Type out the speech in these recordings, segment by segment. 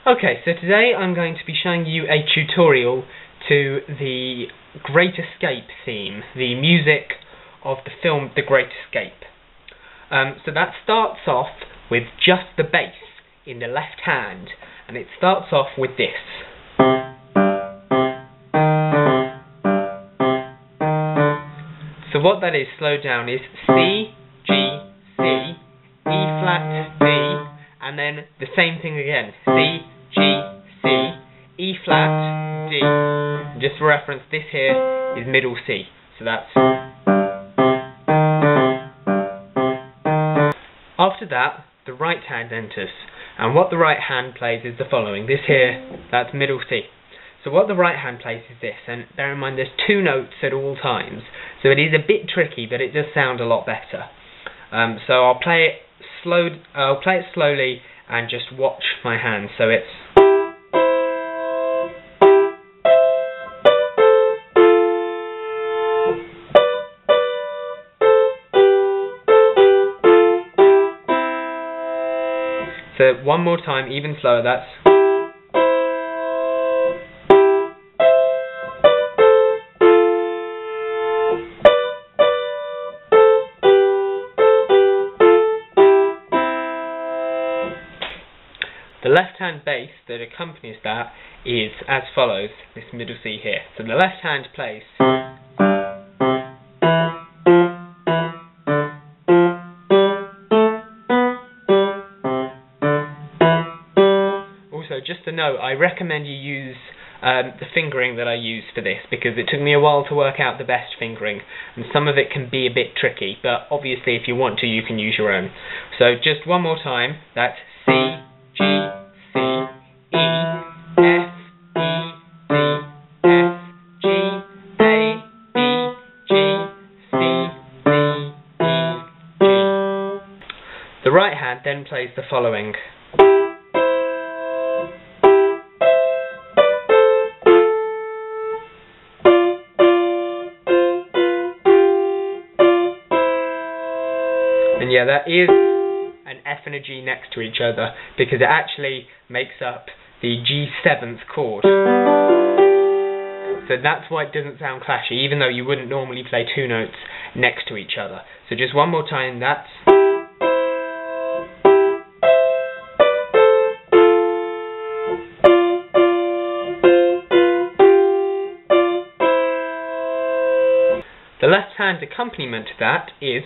Okay, so today I'm going to be showing you a tutorial to the Great Escape theme, the music of the film The Great Escape. So that starts off with just the bass in the left hand, and it starts off with this. So what that is, slowed down, is C, G, C, E flat, D, and then the same thing again, C, G, C, E flat, D. Just for reference, this here is middle C, so that's... After that, the right hand enters, and what the right hand plays is the following. This here, that's middle C. So what the right hand plays is this, and bear in mind there's two notes at all times, so it is a bit tricky, but it does sound a lot better. So I'll play it slowly and just watch my hand. So it's... So one more time, even slower, that's... The left hand bass that accompanies that is as follows, this middle C here. So the left hand plays. Also, just a note, I recommend you use the fingering that I use for this, because it took me a while to work out the best fingering, and some of it can be a bit tricky, but obviously if you want to, you can use your own. So just one more time, that's C, G, C, E, F, E, D, F, G, A, B, G, C, D, E, G. The right hand then plays the following. And yeah, that is an F and a G next to each other, because it actually makes up the G7th chord. So that's why it doesn't sound clashy, even though you wouldn't normally play two notes next to each other. So just one more time, that's... The left hand accompaniment to that is...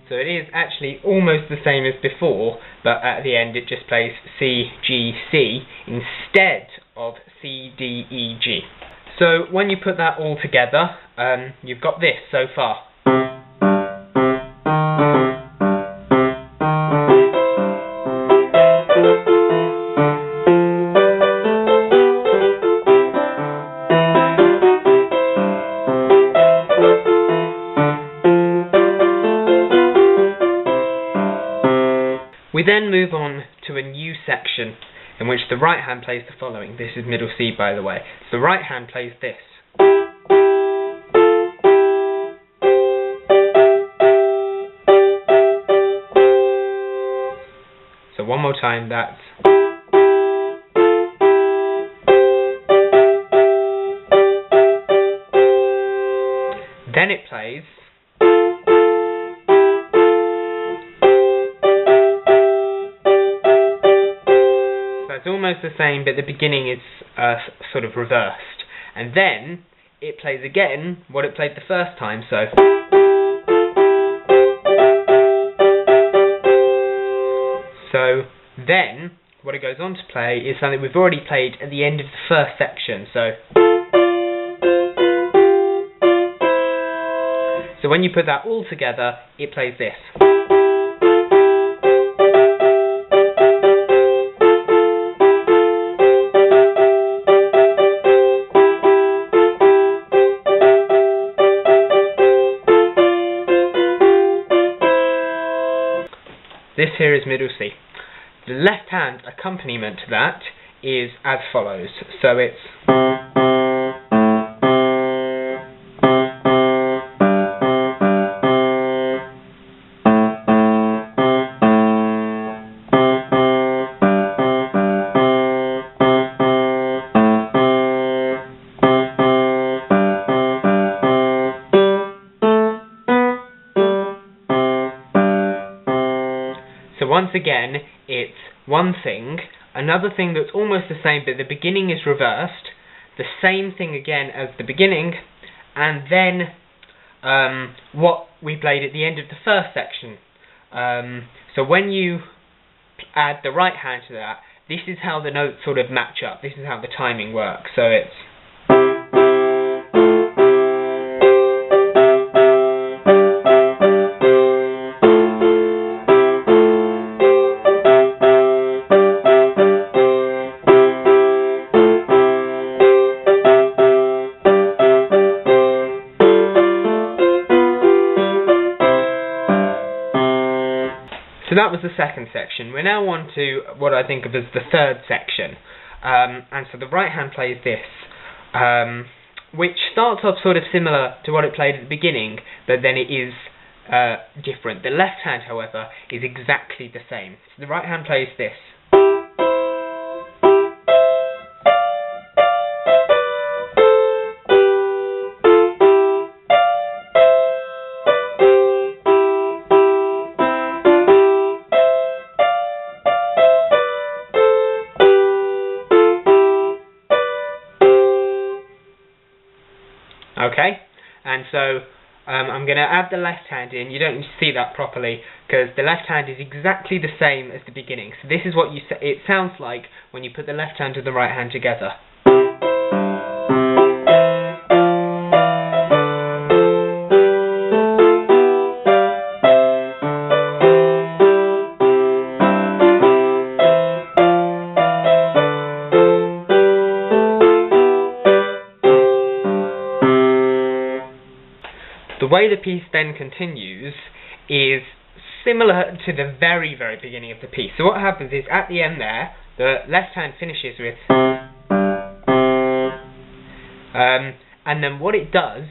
So it is actually almost the same as before, but at the end it just plays C, G, C instead of C, D, E, G. So when you put that all together, you've got this so far. We then move on to a new section in which the right hand plays the following. This is middle C, by the way. So the right hand plays this. So one more time, that's... Then it plays... It's almost the same, but the beginning is sort of reversed. And then it plays again what it played the first time, so... So then, what it goes on to play is something we've already played at the end of the first section, so... So when you put that all together, it plays this. This here is middle C. The left hand accompaniment to that is as follows. So it's... once again, it's one thing, another thing that's almost the same, but the beginning is reversed, the same thing again as the beginning, and then what we played at the end of the first section. So when you add the right hand to that, this is how the notes sort of match up. This is how the timing works. So it's... So that was the second section. We're now on to what I think of as the third section. And so the right hand plays this, which starts off sort of similar to what it played at the beginning, but then it is different. The left hand, however, is exactly the same. So the right hand plays this. Okay, and so I'm going to add the left hand in. You don't see that properly because the left hand is exactly the same as the beginning. So this is what it sounds like when you put the left hand and the right hand together. The way the piece then continues is similar to the very, very beginning of the piece. So what happens is, at the end there, the left hand finishes with... and then what it does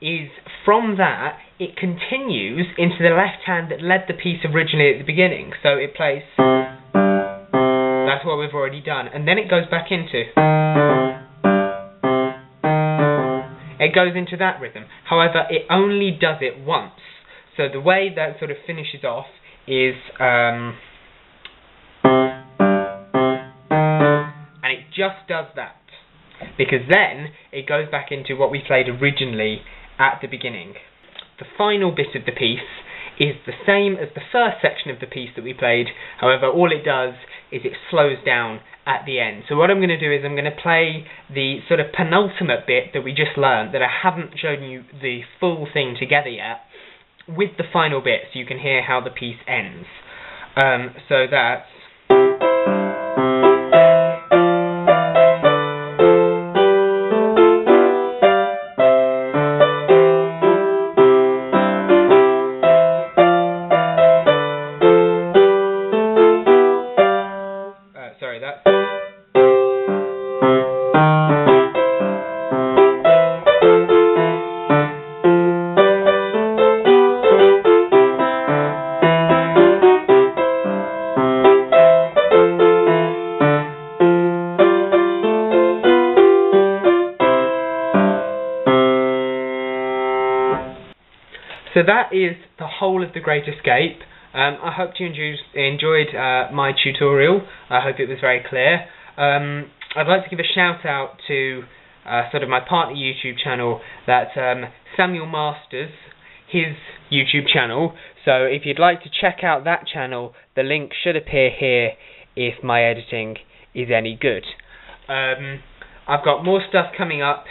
is, from that, it continues into the left hand that led the piece originally at the beginning. So it plays... That's what we've already done. And then it goes back into... It goes into that rhythm. However, it only does it once. So the way that sort of finishes off is... and it just does that. Because then it goes back into what we played originally at the beginning. The final bit of the piece is the same as the first section of the piece that we played. However, all it does is it slows down at the end. So what I'm going to do is I'm going to play the sort of penultimate bit that we just learned, that I haven't shown you the full thing together yet, with the final bit so you can hear how the piece ends. So that's... sorry, that's... So that is the whole of The Great Escape. I hope you enjoyed my tutorial. I hope it was very clear. I'd like to give a shout out to sort of my partner YouTube channel, that's Samuel Masters, his YouTube channel. So if you'd like to check out that channel, the link should appear here if my editing is any good. I've got more stuff coming up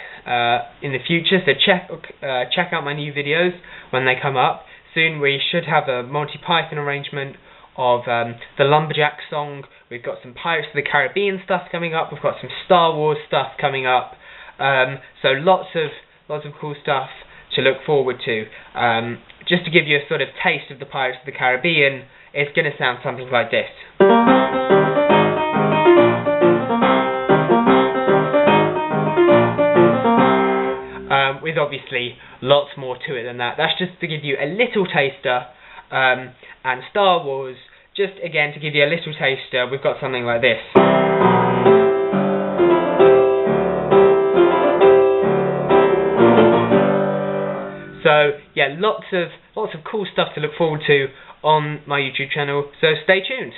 in the future, so check out my new videos when they come up. Soon we should have a Monty Python arrangement of the Lumberjack song. We've got some Pirates of the Caribbean stuff coming up. We've got some Star Wars stuff coming up. So lots of cool stuff to look forward to. Just to give you a sort of taste of the Pirates of the Caribbean, it's going to sound something like this. With obviously lots more to it than that. That's just to give you a little taster. And Star Wars, just again to give you a little taster, we've got something like this. So yeah, lots of cool stuff to look forward to on my YouTube channel, so stay tuned.